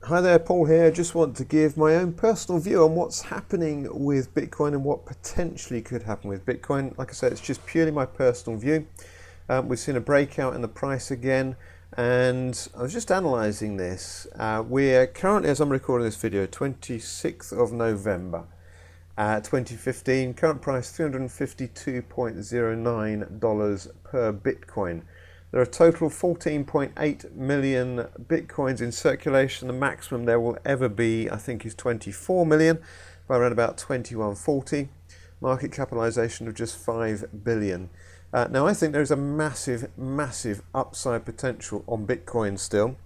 Hi there, Paul here. Just want to give my own personal view on what's happening with Bitcoin and what potentially could happen with Bitcoin. Like I said, it's just purely my personal view. We've seen a breakout in the price again, and I was just analysing this. We're currently, as I'm recording this video, 26th of November 2015. Current price $352.09 per Bitcoin. There are a total of 14.8 million Bitcoins in circulation. The maximum there will ever be, I think, is 24 million, by around about 2140. Market capitalization of just 5 billion. Now, I think there's a massive upside potential on Bitcoin still.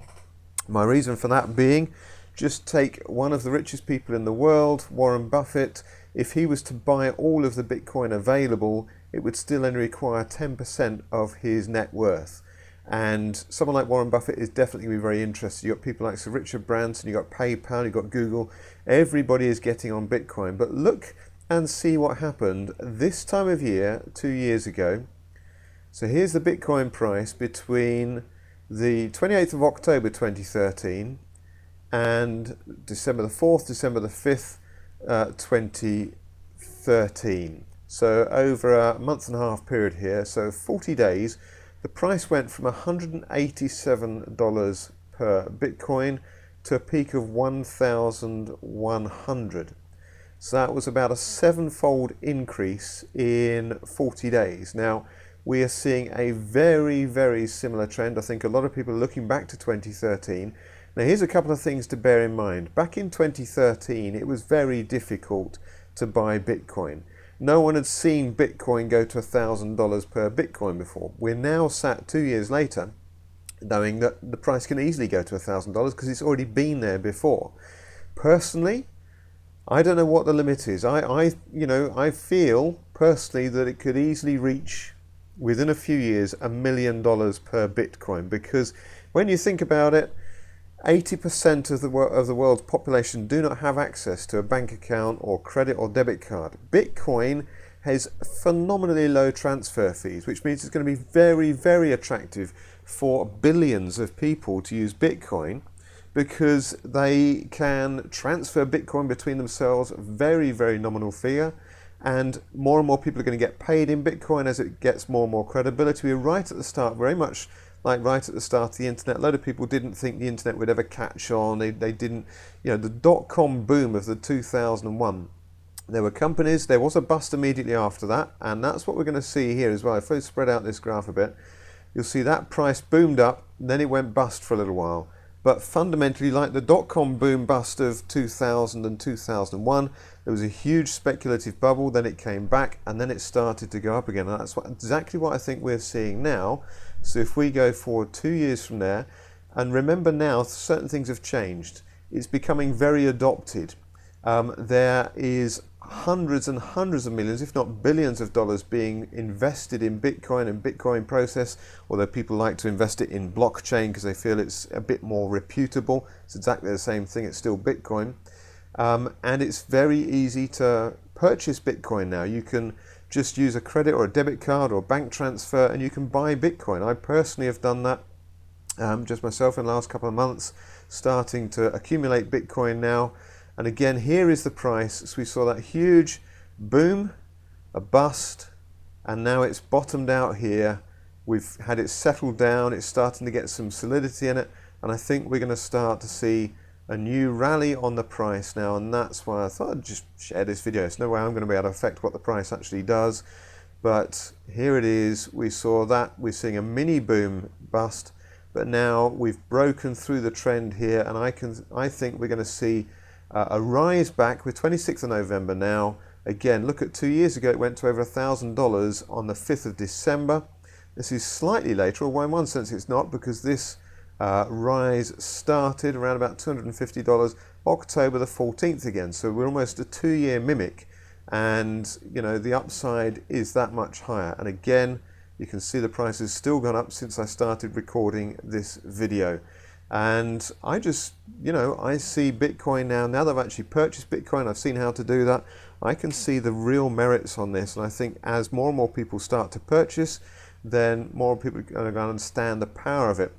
My reason for that being, just take one of the richest people in the world, Warren Buffett. If he was to buy all of the Bitcoin available, it would still only require 10% of his net worth. And someone like Warren Buffett is definitely going to be very interested. You've got people like Sir Richard Branson, you've got PayPal, you've got Google. Everybody is getting on Bitcoin. But look and see what happened this time of year, 2 years ago. So here's the Bitcoin price between the 28th of October 2013 and December the 4th, December the 5th, 2013. So over a month and a half period here, so 40 days, the price went from $187 per Bitcoin to a peak of 1,100. So that was about a 7-fold increase in 40 days. Now, we are seeing a very similar trend. I think a lot of people are looking back to 2013. Now, here's a couple of things to bear in mind. Back in 2013, it was very difficult to buy Bitcoin. No one had seen Bitcoin go to $1,000 per Bitcoin before. We're now sat 2 years later knowing that the price can easily go to $1,000 because it's already been there before. Personally, I don't know what the limit is. I feel personally that it could easily reach, within a few years, $1 million per Bitcoin, because when you think about it, 80% of the world's population do not have access to a bank account or credit or debit card. Bitcoin has phenomenally low transfer fees, which means it's going to be very attractive for billions of people to use Bitcoin, because they can transfer Bitcoin between themselves, very nominal fee, and more people are going to get paid in Bitcoin as it gets more and more credibility. We're right at the start, very much like right at the start of the internet. A load of people didn't think the internet would ever catch on. They didn't, the dot-com boom of the 2001. There were companies, there was a bust immediately after that, and that's what we're going to see here as well. If I spread out this graph a bit, you'll see that price boomed up, then it went bust for a little while. But fundamentally, like the dot-com boom bust of 2000 and 2001, there was a huge speculative bubble, then it came back, and then it started to go up again. And that's exactly what I think we're seeing now. So if we go forward 2 years from there, and remember now, certain things have changed. It's becoming very adopted. There is hundreds and hundreds of millions, if not billions of dollars being invested in Bitcoin and Bitcoin process, although people like to invest it in blockchain because they feel it's a bit more reputable. It's exactly the same thing, it's still Bitcoin. And it's very easy to purchase Bitcoin now. You can just use a credit or a debit card or bank transfer and you can buy Bitcoin. I personally have done that just myself in the last couple of months, starting to accumulate Bitcoin now. And again, here is the price. So we saw that huge boom, a bust, and now it's bottomed out here. We've had it settle down. It's starting to get some solidity in it. And I think we're going to start to see a new rally on the price now. And that's why I thought I'd just share this video. There's no way I'm going to be able to affect what the price actually does. But here it is. We saw that. We're seeing a mini boom bust. But now we've broken through the trend here. And I think we're going to see a rise back with 26th of November now. Again, look at 2 years ago, it went to over $1,000 on the 5th of December. This is slightly later, or in one sense it's not, because this rise started around about $250 October the 14th again. So we're almost a 2-year mimic, and the upside is that much higher. And again, you can see the price has still gone up since I started recording this video. And I just, I see Bitcoin now that I've actually purchased Bitcoin, I've seen how to do that, I can see the real merits on this. And I think as more and more people start to purchase, then more people are going to understand the power of it.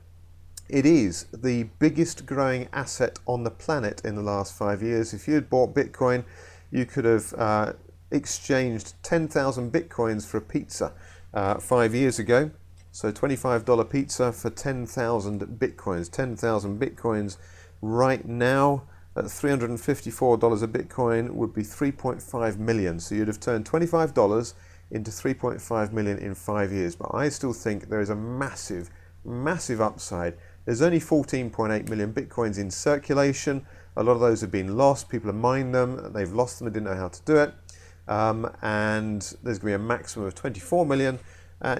It is the biggest growing asset on the planet in the last 5 years. If you had bought Bitcoin, you could have exchanged 10,000 Bitcoins for a pizza 5 years ago. So $25 pizza for 10,000 Bitcoins. 10,000 Bitcoins right now at $354 a Bitcoin would be 3.5 million. So you'd have turned $25 into 3.5 million in 5 years. But I still think there is a massive, massive upside. There's only 14.8 million Bitcoins in circulation. A lot of those have been lost. People have mined them. They've lost them and didn't know how to do it. And there's going to be a maximum of 24 million.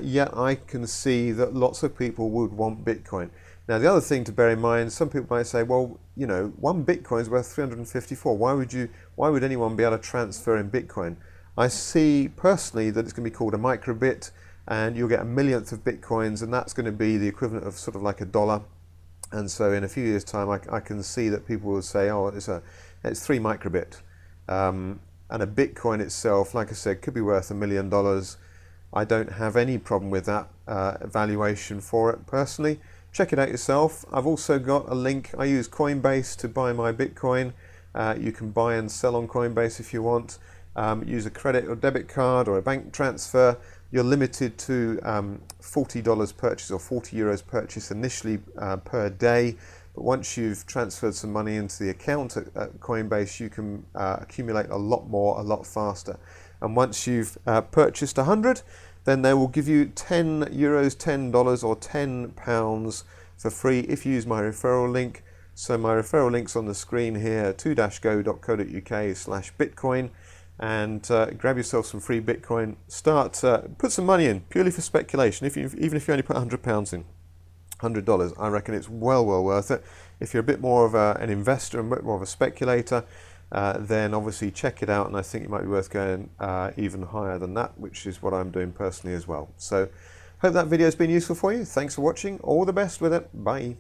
Yet I can see that lots of people would want Bitcoin. Now, the other thing to bear in mind, some people might say, well, you know, one Bitcoin is worth 354. Why would anyone be able to transfer in Bitcoin? I see personally that it's going to be called a microbit, and you'll get a millionth of Bitcoins, and that's going to be the equivalent of sort of like $1. And so in a few years' time, I can see that people will say, oh, it's 3 microbit. And a Bitcoin itself, like I said, could be worth $1 million. I don't have any problem with that valuation for it personally. Check it out yourself. I've also got a link. I use Coinbase to buy my Bitcoin. You can buy and sell on Coinbase if you want. Use a credit or debit card or a bank transfer. You're limited to $40 purchase or €40 purchase initially per day. But once you've transferred some money into the account at Coinbase, you can accumulate a lot more, a lot faster. And once you've purchased 100, then they will give you €10, $10 or £10 for free if you use my referral link. So my referral link's on the screen here, to-go.co.uk/Bitcoin, and grab yourself some free Bitcoin. Put some money in purely for speculation. Even if you only put £100 in, $100, I reckon it's well worth it. If you're a bit more of an investor and a bit more of a speculator, then obviously check it out, and I think it might be worth going even higher than that, which is what I'm doing personally as well. So hope that video has been useful for you. Thanks for watching. All the best with it. Bye.